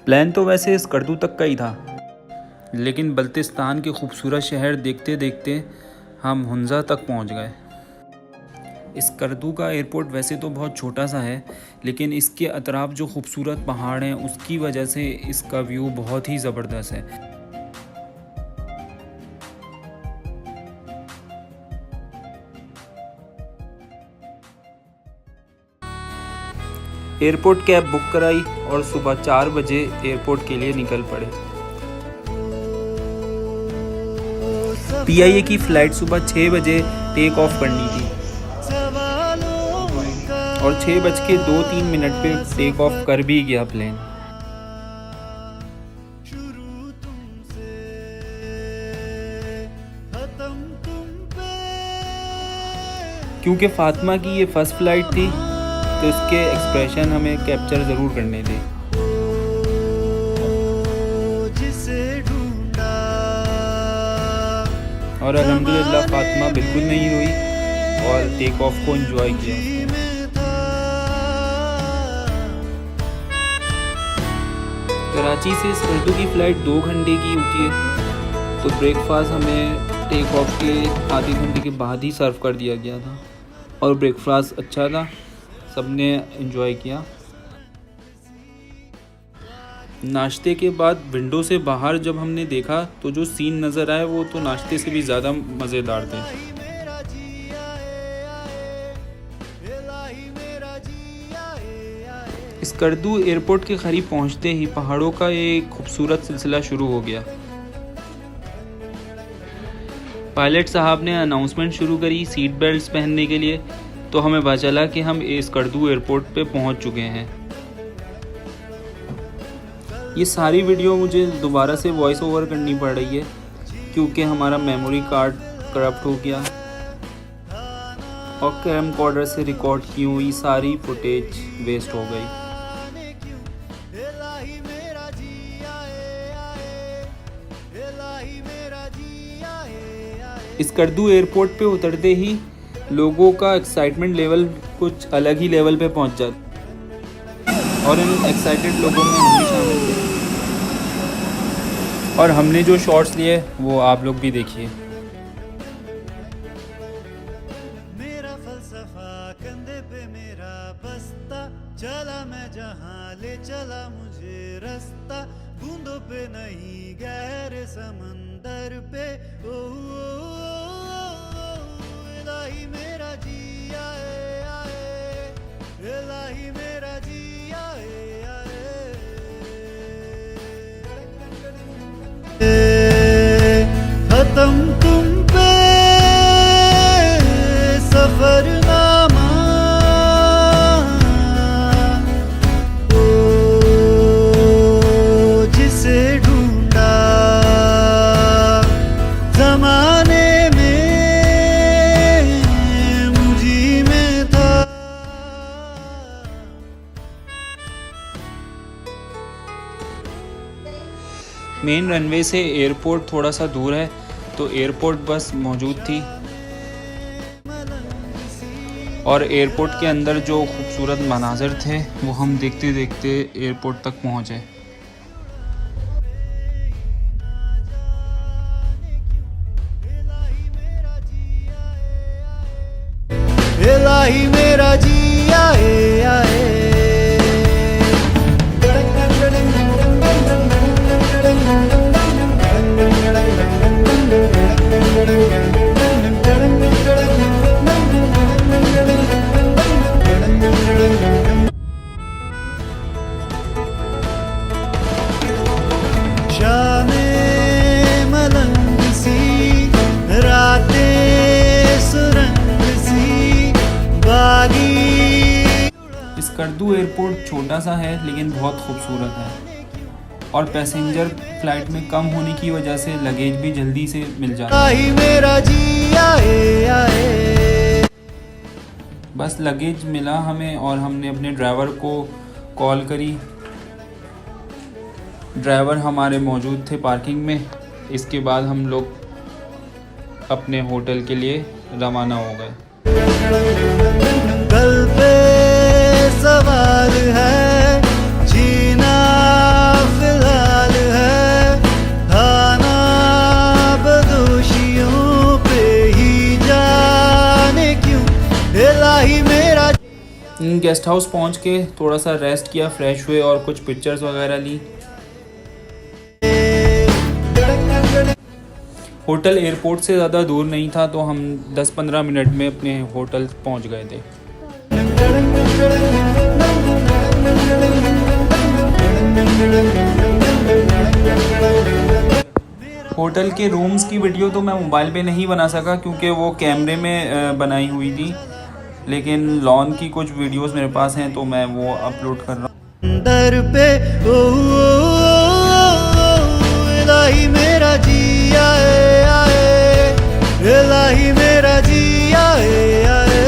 Plan तो वैसे स्कर्दू तक का ही था, लेकिन बल्तिस्तान के खूबसूरत शहर देखते देखते हम हुंज़ा तक पहुंच गए। स्कर्दू का एयरपोर्ट वैसे तो बहुत छोटा सा है, लेकिन इसके अतराफ जो खूबसूरत पहाड़ हैं उसकी वजह से इसका व्यू बहुत ही ज़बरदस्त है। एयरपोर्ट कैब बुक कराई और सुबह 4 बजे एयरपोर्ट के लिए निकल पड़े। PIA की फ़्लाइट सुबह 6 बजे टेक ऑफ करनी थी और 6:02-3 पे टेक ऑफ कर भी गया प्लेन। क्योंकि फातिमा की ये फर्स्ट फ्लाइट थी तो इसके एक्सप्रेशन हमें कैप्चर ज़रूर करने थे। और अल्हम्दुलिल्लाह फातिमा बिल्कुल नहीं रोई और टेक ऑफ को एंजॉय किया। कराची से स्कर्दू की फ़्लाइट 2 घंटे की होती है, तो ब्रेकफास्ट हमें टेक ऑफ के आधे घंटे के बाद ही सर्व कर दिया गया था और ब्रेकफास्ट अच्छा था, सबने एंजॉय किया। नाश्ते के बाद विंडो से बाहर जब हमने देखा तो जो सीन नज़र आया वो तो नाश्ते से भी ज़्यादा मज़ेदार थे। स्कर्दू एयरपोर्ट के करीब पहुंचते ही पहाड़ों का एक खूबसूरत सिलसिला शुरू हो गया। पायलट साहब ने अनाउंसमेंट शुरू करी सीट बेल्ट्स पहनने के लिए, तो हमें पता चला कि हम स्कर्दू एयरपोर्ट पे पहुंच चुके हैं। ये सारी वीडियो मुझे दोबारा से वॉइस ओवर करनी पड़ रही है क्योंकि हमारा मेमोरी कार्ड करप्ट हो गया और कैमकॉर्डर से रिकॉर्ड की हुई सारी फुटेज वेस्ट हो गई। स्कर्दू एयरपोर्ट पे उतरते ही लोगों का एक्साइटमेंट लेवल कुछ अलग ही लेवल पे पहुंच जाता और इन एक्साइटेड लोगों में हम भी शामिल थे और हमने जो शॉट्स लिए वो आप लोग भी देखिए। मेरा फलसफा कंधे पे मेरा बस्ता, चला मैं जहां ले चला मुझे रास्ता, बूंदों पे नहीं गहरे समंदर पे। ओ इलाही मेरा जी आए आए, इलाही मेरा जी आए आए, खत्म तुम पे सफरनामा, ओ जिसे ढूंढा जमाने में मुझी में था। मेन रनवे से एयरपोर्ट थोड़ा सा दूर है, तो एयरपोर्ट बस मौजूद थी और एयरपोर्ट के अंदर जो खूबसूरत मनाज़र थे वो हम देखते देखते एयरपोर्ट तक पहुँचे। इलाही मेरा जी आए आए, शामे मलंग सी रातें सुरंग सी बागी। स्कर्दू एयरपोर्ट छोटा सा है लेकिन बहुत खूबसूरत है और पैसेंजर फ्लाइट में कम होने की वजह से लगेज भी जल्दी से मिल जाता है। मेरा जी आए आए, बस लगेज मिला हमें और हमने अपने ड्राइवर को कॉल करी। ड्राइवर हमारे मौजूद थे पार्किंग में। इसके बाद हम लोग अपने होटल के लिए रवाना हो गए। कल पे सवाल है जीना गेस्ट हाउस पहुंच के थोड़ा सा रेस्ट किया, फ्रेश हुए और कुछ पिक्चर्स वगैरह ली। होटल एयरपोर्ट से ज़्यादा दूर नहीं था, तो हम 10-15 मिनट में अपने होटल पहुंच गए थे। होटल के रूम्स की वीडियो तो मैं मोबाइल पे नहीं बना सका क्योंकि वो कैमरे में बनाई हुई थी, लेकिन लॉन की कुछ वीडियोस मेरे पास हैं तो मैं वो अपलोड कर रहा हूँ। दर पे इलाही मेरा जी आए आए, इलाही मेरा जी आए आए।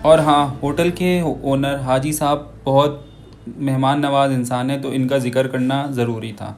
और हाँ, होटल के ओनर हाजी साहब बहुत मेहमान नवाज इंसान है, तो इनका जिक्र करना ज़रूरी था।